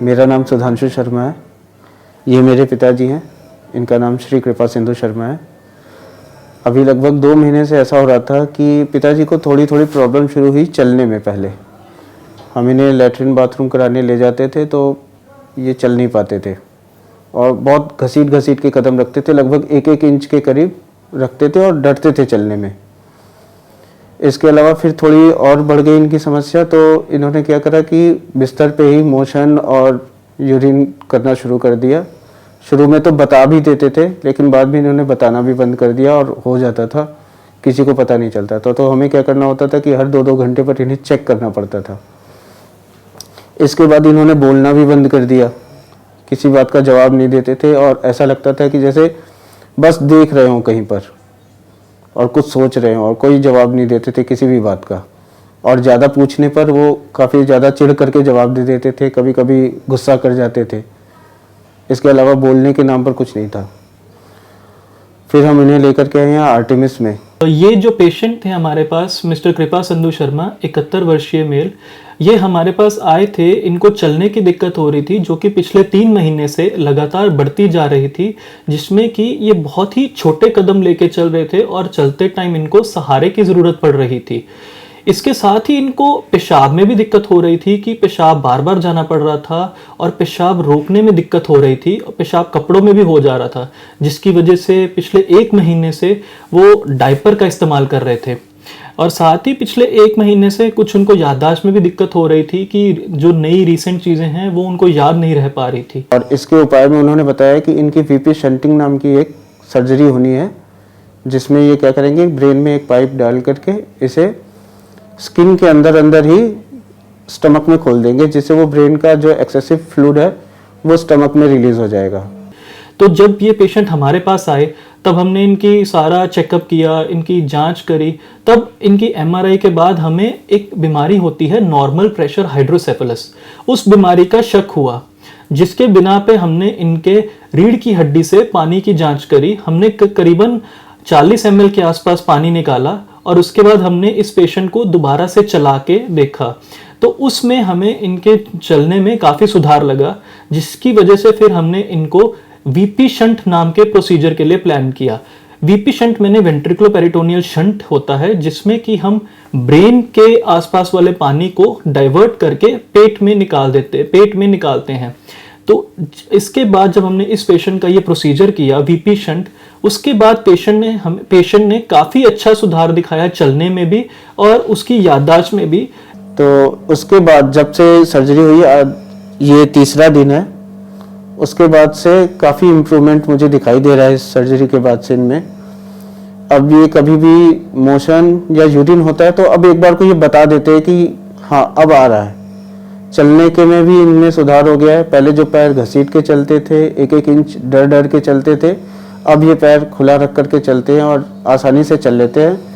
मेरा नाम सुधांशु शर्मा है। ये मेरे पिताजी हैं, इनका नाम श्री कृपा सिंधु शर्मा है। अभी लगभग 2 महीने से ऐसा हो रहा था कि पिताजी को थोड़ी थोड़ी प्रॉब्लम शुरू हुई चलने में। पहले हम इन्हें लैट्रिन बाथरूम कराने ले जाते थे तो ये चल नहीं पाते थे और बहुत घसीट घसीट के कदम रखते थे, लगभग 1-1 इंच के करीब रखते थे और डरते थे चलने में। इसके अलावा फिर थोड़ी और बढ़ गई इनकी समस्या, तो इन्होंने क्या करा कि बिस्तर पे ही मोशन और यूरिन करना शुरू कर दिया। शुरू में तो बता भी देते थे, लेकिन बाद में इन्होंने बताना भी बंद कर दिया और हो जाता था, किसी को पता नहीं चलता था। तो हमें क्या करना होता था कि हर 2-2 घंटे पर इन्हें चेक करना पड़ता था। इसके बाद इन्होंने बोलना भी बंद कर दिया, किसी बात का जवाब नहीं देते थे और ऐसा लगता था कि जैसे बस देख रहे हों कहीं पर और कुछ सोच रहे हों, और कोई जवाब नहीं देते थे किसी भी बात का। और ज़्यादा पूछने पर वो काफ़ी ज़्यादा चिढ़ करके जवाब दे देते थे, कभी कभी गुस्सा कर जाते थे। इसके अलावा बोलने के नाम पर कुछ नहीं था। फिर हम इन्हें लेकर के आए यहाँ आर्टेमिस में। तो ये जो पेशेंट थे हमारे पास, मिस्टर कृपा सिंधु शर्मा, 71 वर्षीय मेल, ये हमारे पास आए थे। इनको चलने की दिक्कत हो रही थी जो कि पिछले 3 महीने से लगातार बढ़ती जा रही थी, जिसमें कि ये बहुत ही छोटे कदम लेके चल रहे थे और चलते टाइम इनको सहारे की ज़रूरत पड़ रही थी। इसके साथ ही इनको पेशाब में भी दिक्कत हो रही थी कि पेशाब बार बार जाना पड़ रहा था और पेशाब रोकने में दिक्कत हो रही थी और पेशाब कपड़ों में भी हो जा रहा था, जिसकी वजह से पिछले 1 महीने से वो डायपर का इस्तेमाल कर रहे थे। और साथ ही पिछले 1 महीने से कुछ उनको याददाश्त में भी दिक्कत हो रही थी कि जो नई रिसेंट चीज़ें हैं वो उनको याद नहीं रह पा रही थी। और इसके उपाय में उन्होंने बताया कि इनकी वीपी शंटिंग नाम की एक सर्जरी होनी है, जिसमें ये क्या करेंगे, ब्रेन में एक पाइप डाल करके इसे स्किन के अंदर अंदर ही स्टमक में खोल देंगे, जिससे वो ब्रेन का जो एक्सेसिव फ्लूइड है वो स्टमक में रिलीज हो जाएगा। तो जब ये पेशेंट हमारे पास आए तब हमने इनकी सारा चेकअप किया, इनकी जांच करी। तब इनकी एमआरआई के बाद हमें एक बीमारी होती है नॉर्मल प्रेशर हाइड्रोसेफलस, उस बीमारी का शक हुआ, जिसके बिना पे हमने इनके रीढ़ की हड्डी से पानी की जांच करी। हमने करीबन 40 ml के आसपास पानी निकाला और उसके बाद हमने इस पेशेंट को दोबारा से चला के देखा, तो उसमें हमें इनके चलने में काफ़ी सुधार लगा, जिसकी वजह से फिर हमने इनको वीपी शंट नाम के प्रोसीजर के लिए प्लान किया। वीपी शंट मैंने वेंट्रिकुलोपेरिटोनियल शंट होता है, जिसमें कि हम ब्रेन के आसपास वाले पानी को डाइवर्ट करके पेट में निकालते हैं। तो इसके बाद जब हमने इस पेशेंट का ये प्रोसीजर किया वीपी शंट, उसके बाद पेशेंट ने काफ़ी अच्छा सुधार दिखाया चलने में भी और उसकी याददाश्त में भी। तो उसके बाद जब से सर्जरी हुई, ये 3रा दिन है, उसके बाद से काफ़ी इम्प्रूवमेंट मुझे दिखाई दे रहा है इस सर्जरी के बाद से इनमें। अब ये कभी भी मोशन या यूरिन होता है तो अब एक बार को ये बता देते हैं कि हाँ अब आ रहा है। चलने के में भी इनमें सुधार हो गया है। पहले जो पैर घसीट के चलते थे, 1-1 इंच डर डर के चलते थे, अब ये पैर खुला रख करके चलते हैं और आसानी से चल लेते हैं।